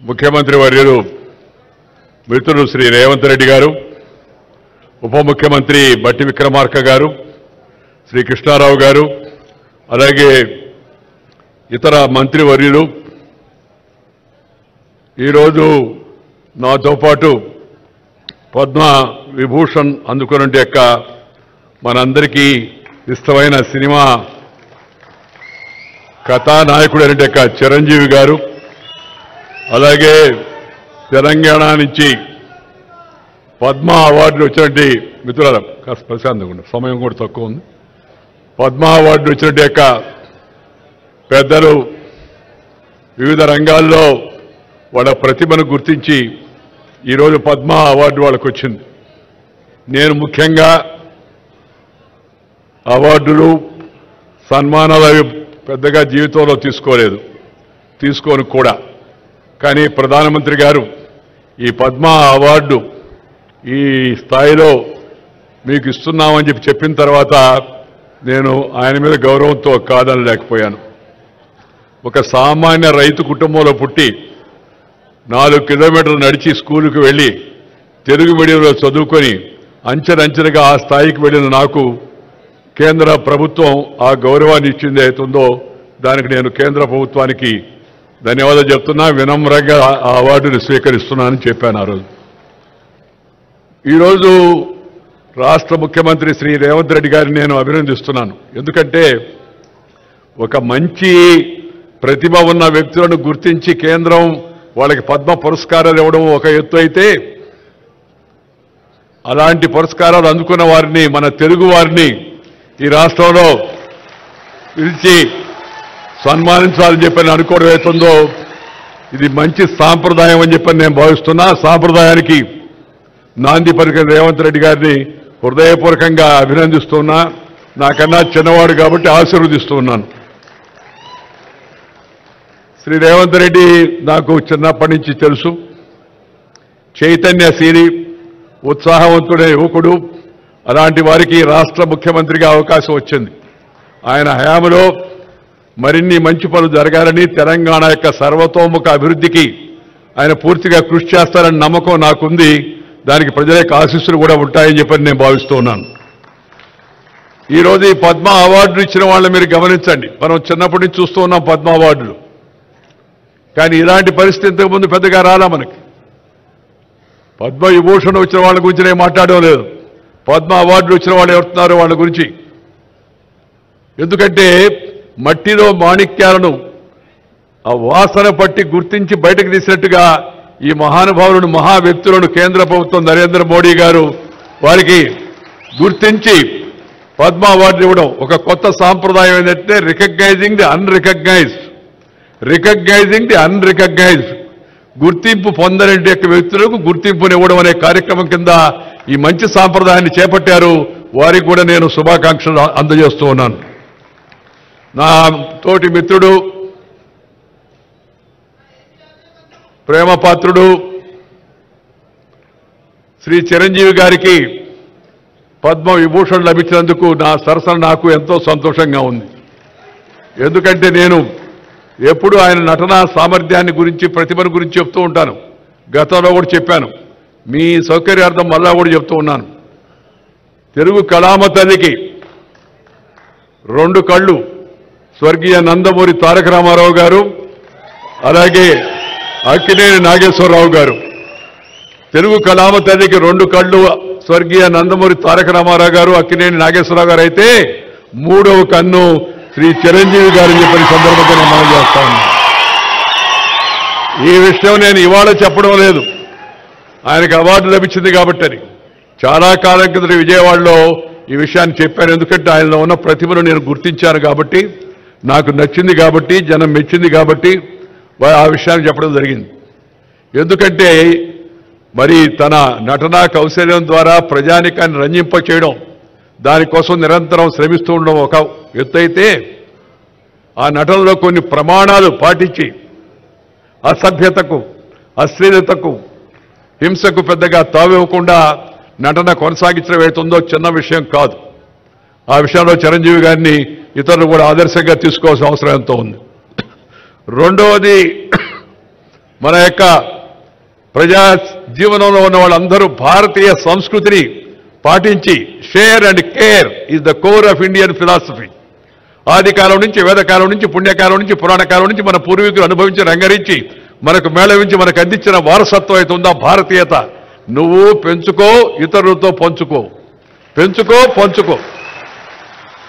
ముఖ్యమంత్రి వర్యులు మిత్రులు శ్రీ రేవంత్ రెడ్డి గారు, ఉప ముఖ్యమంత్రి బట్టి విక్రమార్క గారు, శ్రీ కృష్ణారావు గారు, అలాగే ఇతర మంత్రి వర్యులు, ఈరోజు నాతో పాటు పద్మ విభూషణ్ అందుకున్నట్టు యొక్క మనందరికీ ఇష్టమైన సినిమా కథానాయకుడు అనే యొక్క చిరంజీవి గారు, అలాగే తెలంగాణ నుంచి పద్మ అవార్డులు వచ్చినట్టు మిత్రుల ప్రశాంతంగా సమయం కూడా తక్కువ ఉంది. పద్మ అవార్డులు వచ్చినట్టు యొక్క పెద్దలు వివిధ రంగాల్లో వాళ్ళ ప్రతిభను గుర్తించి ఈరోజు పద్మ అవార్డు వాళ్ళకు వచ్చింది. నేను ముఖ్యంగా అవార్డులు సన్మానాలు అవి పెద్దగా జీవితంలో తీసుకోను కూడా. కానీ ప్రధానమంత్రి గారు ఈ పద్మ అవార్డు ఈ స్థాయిలో మీకు ఇస్తున్నామని చెప్పిన తర్వాత నేను ఆయన మీద గౌరవంతో కాదనలేకపోయాను. ఒక సామాన్య రైతు కుటుంబంలో పుట్టి 4 కిలోమీటర్లు నడిచి స్కూలుకు వెళ్ళి తెలుగు మీడియంలో చదువుకొని అంచెలంచెలుగా ఆ స్థాయికి వెళ్ళిన నాకు కేంద్ర ప్రభుత్వం ఆ గౌరవాన్ని ఇచ్చింది అవుతుందో దానికి నేను కేంద్ర ప్రభుత్వానికి ధన్యవాదాలు చెప్తున్నా. వినమ్రంగా ఆ అవార్డును స్వీకరిస్తున్నానని చెప్పాను ఆ రోజు. ఈరోజు రాష్ట్ర ముఖ్యమంత్రి శ్రీ రేవంత్ రెడ్డి గారిని నేను అభినందిస్తున్నాను. ఎందుకంటే ఒక మంచి ప్రతిభ ఉన్న వ్యక్తులను గుర్తించి కేంద్రం వాళ్ళకి పద్మ పురస్కారాలు ఇవ్వడం ఒక ఎత్తు అయితే, అలాంటి పురస్కారాలు అందుకున్న వారిని, మన తెలుగు వారిని ఈ రాష్ట్రంలో పిలిచి సన్మానించాలని చెప్పని అనుకోవడం అవుతుందో ఇది మంచి సాంప్రదాయం అని చెప్పని నేను భావిస్తున్నా. సాంప్రదాయానికి నాంది పలికిన రేవంత్ రెడ్డి గారిని హృదయపూర్వకంగా అభినందిస్తున్నా. నాకన్నా చిన్నవాడు కాబట్టి ఆశీర్వదిస్తున్నాను. శ్రీ రేవంత్ రెడ్డి నాకు చిన్నప్పటి నుంచి తెలుసు. చైతన్యశీలి, ఉత్సాహవంతుడైన యువకుడు. అలాంటి వారికి రాష్ట్ర ముఖ్యమంత్రిగా అవకాశం వచ్చింది. ఆయన హయాంలో మరిన్ని మంచి పనులు జరగాలని, తెలంగాణ యొక్క సర్వతోముఖ అభివృద్ధికి ఆయన పూర్తిగా కృషి చేస్తారని నమ్మకం నాకుంది. దానికి ప్రజల యొక్క ఆశీస్సులు కూడా ఉంటాయని చెప్పని నేను భావిస్తూ ఉన్నాను. ఈరోజు ఈ పద్మ అవార్డులు ఇచ్చిన వాళ్ళని మీరు గమనించండి. మనం చిన్నప్పటి నుంచి చూస్తూ ఉన్నాం పద్మ అవార్డులు. కానీ ఇలాంటి పరిస్థితి ఇంతకుముందు పెద్దగా రాలా మనకి. పద్మ విభూషణ్ వచ్చిన వాళ్ళ గురించి నేను మాట్లాడడం లేదు. పద్మ అవార్డులు వచ్చిన వాళ్ళు ఎవరుతున్నారో వాళ్ళ గురించి. ఎందుకంటే మట్టిలో మాణిక్యాలను ఆ వాసన పట్టి గుర్తించి బయటకు తీసినట్టుగా ఈ మహానుభావులను, మహా వ్యక్తులను కేంద్ర ప్రభుత్వం నరేంద్ర మోడీ గారు వారికి గుర్తించి పద్మ అవార్డు ఇవ్వడం ఒక కొత్త సాంప్రదాయం. ఏంటంటే రికగ్నైజింగ్ ది అన్రికగ్నైజ్డ్, గుర్తింపు పొందని యొక్క వ్యక్తులకు గుర్తింపునివ్వడం అనే కార్యక్రమం కింద ఈ మంచి సాంప్రదాయాన్ని చేపట్టారు. వారికి కూడా నేను శుభాకాంక్షలు అందజేస్తూ ఉన్నాను. నా తోటి మిత్రుడు, ప్రేమపాత్రుడు శ్రీ చిరంజీవి గారికి పద్మ విభూషణ్ లభించినందుకు నా సరసన నాకు ఎంతో సంతోషంగా ఉంది. ఎందుకంటే నేను ఎప్పుడు ఆయన నటనా సామర్థ్యాన్ని గురించి, ప్రతిభను గురించి చెప్తూ ఉంటాను. గతంలో కూడా చెప్పాను. మీ సౌకర్యార్థం మళ్ళా కూడా చెప్తూ ఉన్నాను. తెలుగు కళామ తల్లికి 2 కళ్ళు స్వర్గీయ నందమూరి తారక రామారావు గారు, అలాగే అక్కినేని నాగేశ్వరరావు గారు. తెలుగు కళామ తల్లికి 2 కళ్ళు స్వర్గీయ నందమూరి తారక రామారావు గారు, అక్కినేని నాగేశ్వరరావు గారు అయితే 3వ కన్ను శ్రీ చిరంజీవి గారు చెప్పిన సందర్భంగా నేను మనం చేస్తాను. ఈ విషయం నేను ఇవాళ చెప్పడం లేదు, ఆయనకు అవార్డు లభించింది కాబట్టి. చాలా కాలం కింద విజయవాడలో ఈ విషయాన్ని చెప్పాను. ఎందుకంటే ఆయనలో ఉన్న ప్రతిభను నేను గుర్తించాను కాబట్టి, నాకు నచ్చింది కాబట్టి, జనం మెచ్చింది కాబట్టి ఆ విషయాన్ని చెప్పడం జరిగింది. ఎందుకంటే మరి తన నటనా కౌశల్యం ద్వారా ప్రజానికాన్ని రంజింప చేయడం, దానికోసం నిరంతరం శ్రమిస్తూ ఉండడం ఒక ఎత్తు అయితే, ఆ నటనలో కొన్ని ప్రమాణాలు పాటించి అసభ్యతకు, అశ్లీలతకు, హింసకు పెద్దగా తావివ్వకుండా నటన కొనసాగించడం అవుతుందో చిన్న విషయం కాదు. ఆ విషయంలో చిరంజీవి గారిని ఇతరులు కూడా ఆదర్శంగా తీసుకోవాల్సిన అవసరం ఎంతో ఉంది. రెండవది, మన యొక్క ప్రజా జీవనంలో ఉన్న వాళ్ళందరూ భారతీయ సంస్కృతిని పాటించి share and care is the core of Indian philosophy. ఆదికాలం నుంచి, వేదకాలం నుంచి, పుణ్యకాలం నుంచి, పురాణకాలం నుంచి మన పూర్వీకులు అనుభవించి రంగరించి మనకు మేళవించి మనకు అందించిన వారసత్వం అయితే ఉందా భారతీయత. నువ్వు పెంచుకో, ఇతరులతో పంచుకో, పెంచుకో, పంచుకో.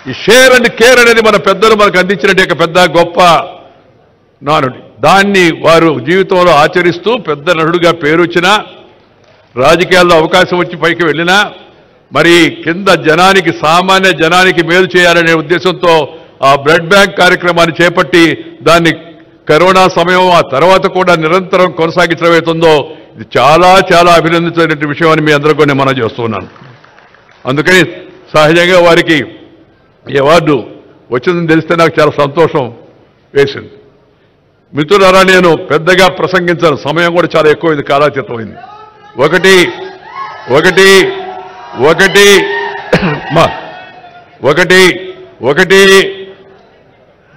ఈ షేర్ అండ్ కేర్ అనేది మన పెద్దలు మనకు అందించినట్టు పెద్ద గొప్ప నానుడి. దాన్ని వారు జీవితంలో ఆచరిస్తూ పెద్ద నటుడుగా పేరొచ్చినా, రాజకీయాల్లో అవకాశం వచ్చి పైకి వెళ్ళినా, మరి కింద జనానికి, సామాన్య జనానికి మేలు చేయాలనే ఉద్దేశంతో ఆ బ్లడ్ బ్యాంక్ కార్యక్రమాన్ని చేపట్టి దాన్ని కరోనా సమయం ఆ తర్వాత కూడా నిరంతరం కొనసాగించడం అవుతుందో ఇది చాలా చాలా అభినందించిన విషయం అని మీ అందరికీ నేను మనం చేస్తున్నాను. అందుకని సహజంగా వారికి ఈ అవార్డు వచ్చిందని తెలిస్తే నాకు చాలా సంతోషం వేసింది. మిత్రులారా, నేను పెద్దగా ప్రసంగించాను, సమయం కూడా చాలా ఎక్కువైంది, కాలాతీతమైంది. ఒకటి ఒకటి ఒకటి ఒకటి ఒకటి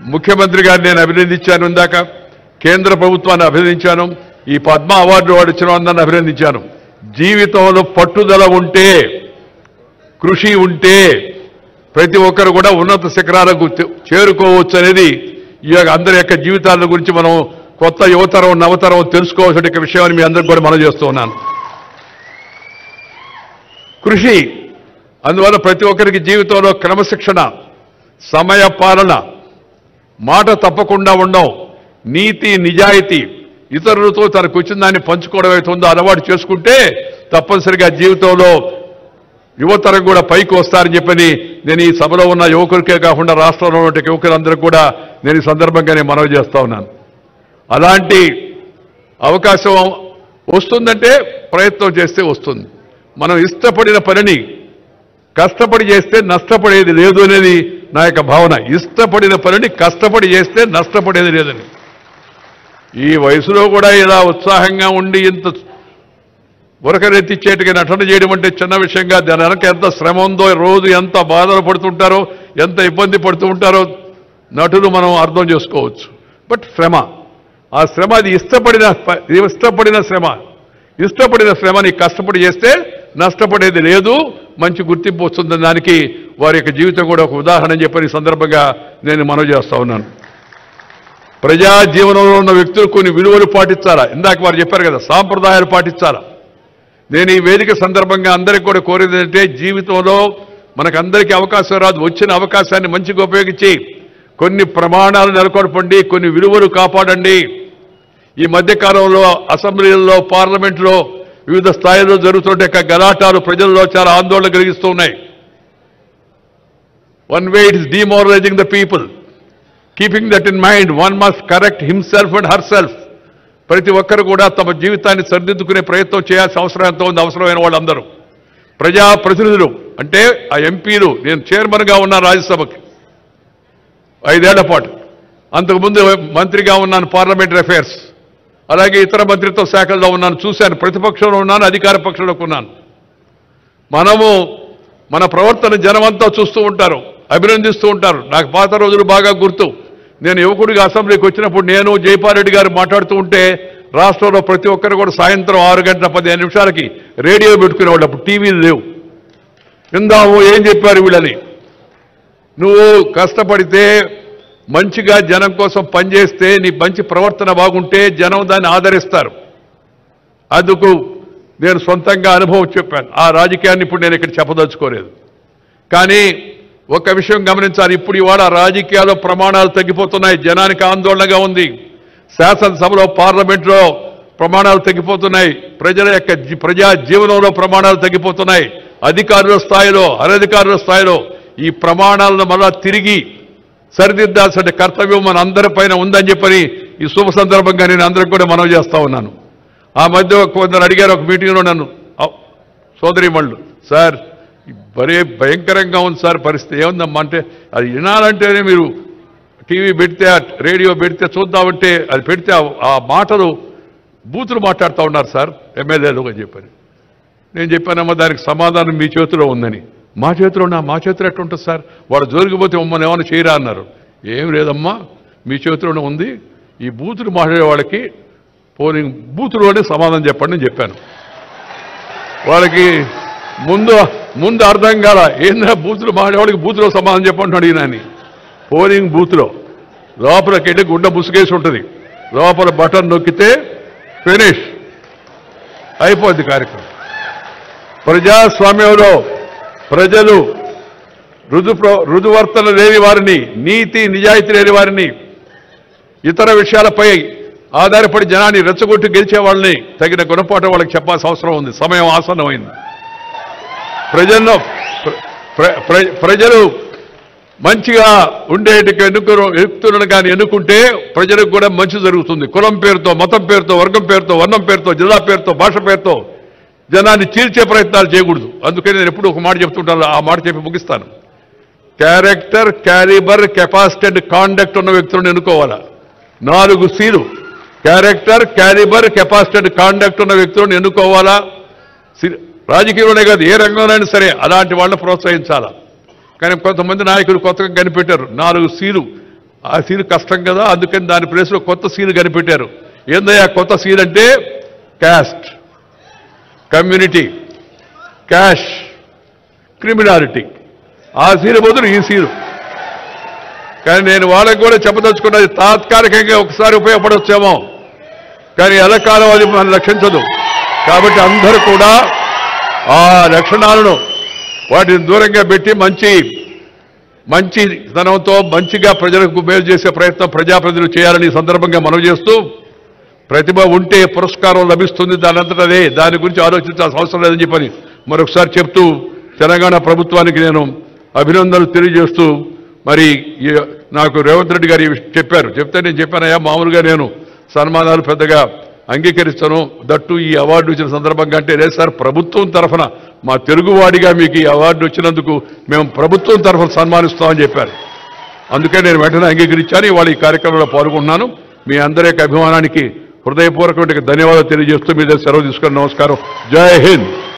ముఖ్యమంత్రి గారిని నేను అభినందించాను, ఇందాక కేంద్ర ప్రభుత్వాన్ని అభినందించాను, ఈ పద్మ అవార్డు వాడు ఇచ్చిన అందరిని అభినందించాను. జీవితంలో పట్టుదల ఉంటే, కృషి ఉంటే ప్రతి ఒక్కరు కూడా ఉన్నత శిఖరాలకు చేరుకోవచ్చు అనేది ఈ అందరి యొక్క జీవితాల గురించి మనం కొత్త యువతరం, నవతరం తెలుసుకోవాల్సిన విషయాన్ని మీ అందరికీ కూడా మనం చేస్తూ ఉన్నాను. కృషి, అందువల్ల ప్రతి ఒక్కరికి జీవితంలో క్రమశిక్షణ, సమయ పాలన, మాట తప్పకుండా ఉండవు, నీతి నిజాయితీ, ఇతరులతో తనకు వచ్చిన దాన్ని పంచుకోవడం అవుతుందో అలవాటు చేసుకుంటే తప్పనిసరిగా జీవితంలో యువతరం కూడా పైకి వస్తారని చెప్పని నేను ఈ సభలో ఉన్న యువకులకే కాకుండా రాష్ట్రంలో ఉన్న యువకులందరూ కూడా నేను ఈ సందర్భంగానే మనవి చేస్తా ఉన్నాను. అలాంటి అవకాశం వస్తుందంటే ప్రయత్నం చేస్తే వస్తుంది. మనం ఇష్టపడిన పనిని కష్టపడి చేస్తే నష్టపడేది లేదు అనేది నా యొక్క భావన. ఇష్టపడిన పనిని కష్టపడి చేస్తే నష్టపడేది లేదని. ఈ వయసులో కూడా ఇలా ఉత్సాహంగా ఉండి ఇంత ఉరకరెత్తిచ్చేట్టుగా నటన చేయడం అంటే చిన్న విషయంగా, దాని వెనక ఎంత శ్రమ ఉందో, రోజు ఎంత బాధలు పడుతుంటారో, ఎంత ఇబ్బంది పడుతూ ఉంటారో నటులు మనం అర్థం చేసుకోవచ్చు. బట్ శ్రమ, ఆ శ్రమ అది ఇష్టపడిన శ్రమ. ఇష్టపడిన శ్రమని కష్టపడి చేస్తే నష్టపడేది లేదు, మంచి గుర్తింపు వస్తుందని దానికి వారి యొక్క జీవితం కూడా ఒక ఉదాహరణ అని చెప్పని సందర్భంగా నేను మనవి చేస్తా ఉన్నాను. ప్రజా జీవనంలో ఉన్న వ్యక్తులు కొన్ని విలువలు పాటించాలా. ఇందాక వారు చెప్పారు కదా, సాంప్రదాయాలు పాటించాలా. నేను ఈ వేదిక సందర్భంగా అందరికీ కూడా కోరేది ఏంటంటే, జీవితంలో మనకందరికీ అవకాశం రాదు, వచ్చిన అవకాశాన్ని మంచిగా ఉపయోగించి కొన్ని ప్రమాణాలు నెలకొల్పండి, కొన్ని విలువలు కాపాడండి. ఈ మధ్యకాలంలో అసెంబ్లీల్లో, పార్లమెంట్లో వివిధ స్థాయిలో జరుగుతుంటే గలాటాలు ప్రజల్లో చాలా ఆందోళన కలిగిస్తూ ఉన్నాయి. One way it is demoralising the people. Keeping that in mind, one must correct himself and herself. ప్రతి ఒక్కరు కూడా తమ జీవితాన్ని సరిదిద్దుకునే ప్రయత్నం చేయాల్సిన అవసరం ఎంతో ఉంది. అవసరమైన వాళ్ళందరూ ప్రజాప్రతినిధులు అంటే ఆ ఎంపీలు. నేను చైర్మన్గా ఉన్నాను రాజ్యసభకి 5 ఏళ్ల పాటు, అంతకుముందు మంత్రిగా ఉన్నాను పార్లమెంటరీ అఫైర్స్, అలాగే ఇతర మంత్రిత్వ శాఖల్లో ఉన్నాను, చూశాను. ప్రతిపక్షంలో ఉన్నాను, అధికార పక్షంలోకి ఉన్నాను. మనము మన ప్రవర్తన జనమంతా చూస్తూ ఉంటారు, అభినందిస్తూ ఉంటారు. నాకు పాత రోజులు బాగా గుర్తు. నేను యువకుడిగా అసెంబ్లీకి వచ్చినప్పుడు నేను జైపాల్రెడ్డి గారు మాట్లాడుతూ ఉంటే రాష్ట్రంలో ప్రతి ఒక్కరు కూడా సాయంత్రం 6:15 రేడియో పెట్టుకునేవాళ్ళు. అప్పుడు టీవీలు లేవు. విందాము ఏం చెప్పారు వీళ్ళని. నువ్వు కష్టపడితే, మంచిగా జనం కోసం పనిచేస్తే, నీ మంచి ప్రవర్తన బాగుంటే జనం దాన్ని ఆదరిస్తారు. అందుకు నేను సొంతంగా అనుభవం చెప్పాను. ఆ రాజకీయాన్ని ఇప్పుడు నేను ఇక్కడ చెప్పదలుచుకోలేదు. కానీ ఒక విషయం గమనించాలి. ఇప్పుడు ఇవాళ రాజకీయాల్లో ప్రమాణాలు తగ్గిపోతున్నాయి, జనానికి ఆందోళనగా ఉంది. శాసనసభలో, పార్లమెంట్లో ప్రమాణాలు తగ్గిపోతున్నాయి, ప్రజల యొక్క ప్రజా జీవనంలో ప్రమాణాలు తగ్గిపోతున్నాయి. అధికారుల స్థాయిలో, అనధికారుల స్థాయిలో ఈ ప్రమాణాలను మళ్ళా తిరిగి సరిదిద్దాల్సిన కర్తవ్యం మన అందరిపైన ఉందని చెప్పని ఈ శుభ సందర్భంగా నేను అందరికి కూడా మనవి చేస్తా ఉన్నాను. ఆ మధ్య కొందరు అడిగారు ఒక మీటింగ్లో నన్ను, సోదరీమణులు, సార్ భలే భయంకరంగా ఉంది సార్ పరిస్థితి, ఏముందమ్మా అంటే, అది వినాలంటేనే మీరు టీవీ పెడితే, రేడియో పెడితే చూద్దామంటే అది పెడితే ఆ మాటలు బూతులు మాట్లాడుతూ ఉన్నారు సార్ ఎమ్మెల్యేలు అని చెప్పని. నేను చెప్పానమ్మా దానికి సమాధానం మీ చేతిలో ఉందని. మా చేతిలో ఎట్లుంటుంది సార్, వాడు జోలికిపోతే మమ్మల్ని ఏమైనా చేయరా అన్నారు. ఏం లేదమ్మా, మీ చేతిలోనే ఉంది. ఈ బూతులు మాట్లాడే వాళ్ళకి పోలింగ్ బూత్లోనే సమాధానం చెప్పండి అని చెప్పాను. వాళ్ళకి ముందు అర్థం కాల, ఏందా బూతులు మాడేవాడికి బూత్లో సమాధానం చెప్పండి అడిగినాని. పోలింగ్ బూత్లో లోపలికి వెళ్ళి గుడ్డ ముసుగేసి ఉంటుంది, లోపల బటన్ నొక్కితే ఫినిష్ అయిపోద్ది కార్యక్రమం. ప్రజాస్వామ్యంలో ప్రజలు రుజువర్తన లేని వారిని, నీతి నిజాయితీ లేని వారిని, ఇతర విషయాలపై ఆధారపడి జనాన్ని రెచ్చగొట్టి గెలిచే వాళ్ళని తగిన గుణపాఠం వాళ్ళకి చెప్పాల్సిన అవసరం ఉంది. సమయం ఆసన్నమైంది. ప్రజలు మంచిగా ఉండేటికి ఎన్నుకులను కానీ ఎన్నుకుంటే ప్రజలకు కూడా మంచి జరుగుతుంది. కులం పేరుతో, మతం పేరుతో, వర్గం పేరుతో, వర్ణం పేరుతో, జిల్లా పేరుతో, భాష పేరుతో జనాన్ని చీల్చే ప్రయత్నాలు చేయకూడదు. అందుకని నేను ఎప్పుడు ఒక మాట చెప్తుంటాను, ఆ మాట చెప్పి ముగిస్తాను. Character, calibre, capacity and conduct ఉన్న వ్యక్తులను ఎన్నుకోవాలా. 4 Cలు character, calibre, capacity and conduct ఉన్న వ్యక్తులను ఎన్నుకోవాలా. రాజకీయంలోనే కాదు, ఏ రంగంలోనైనా సరే అలాంటి వాళ్ళని ప్రోత్సహించాలా. కానీ కొంతమంది నాయకులు కొత్తగా కనిపెట్టారు 4 Cలు. ఆ సీలు కష్టం కదా, అందుకని దాని ప్లేస్లో కొత్త సీలు కనిపెట్టారు. ఏందయ్యా కొత్త సీల్ అంటే? Caste, community, cash, criminality. ఆ సీలు బదులు ఈ సీలు. కానీ నేను వాళ్ళకి కూడా చెప్పదలుచుకున్నది, తాత్కాలికంగా ఒకసారి ఉపయోగపడవచ్చేమో, కానీ ఎల్లకాలం అది మనం రక్షించదు. కాబట్టి అందరూ కూడా ఆ లక్షణాలను వాటిని దూరంగా పెట్టి మంచి ధనంతో మంచిగా ప్రజలకు మేలు చేసే ప్రయత్నం ప్రజాప్రతినిధులు చేయాలని సందర్భంగా మనవి చేస్తూ, ప్రతిభ ఉంటే పురస్కారం లభిస్తుంది, దానంతటదే, దాని గురించి ఆలోచించాల్సిన అవసరం లేదని చెప్పని మరొకసారి చెప్తూ, తెలంగాణ ప్రభుత్వానికి నేను అభినందనలు తెలియజేస్తూ, మరి నాకు రేవంత్ రెడ్డి గారు చెప్తే నేను చెప్పానయ్యా, మామూలుగా నేను సన్మానాలు పెద్దగా అంగీకరిస్తాను, దట్టు ఈ అవార్డు వచ్చిన సందర్భంగా అంటే, లేదు సార్ ప్రభుత్వం తరఫున మా తెలుగువాడిగా మీకు ఈ అవార్డు వచ్చినందుకు మేము ప్రభుత్వం తరఫున సన్మానిస్తామని చెప్పారు. అందుకే నేను వెంటనే అంగీకరించాను. ఇవాళ ఈ కార్యక్రమంలో పాల్గొంటున్నాను. మీ అందరి యొక్క అభిమానానికి హృదయపూర్వకమైన ధన్యవాదాలు తెలియజేస్తూ మీ దగ్గర సెలవు తీసుకుని నమస్కారం. జై హింద్.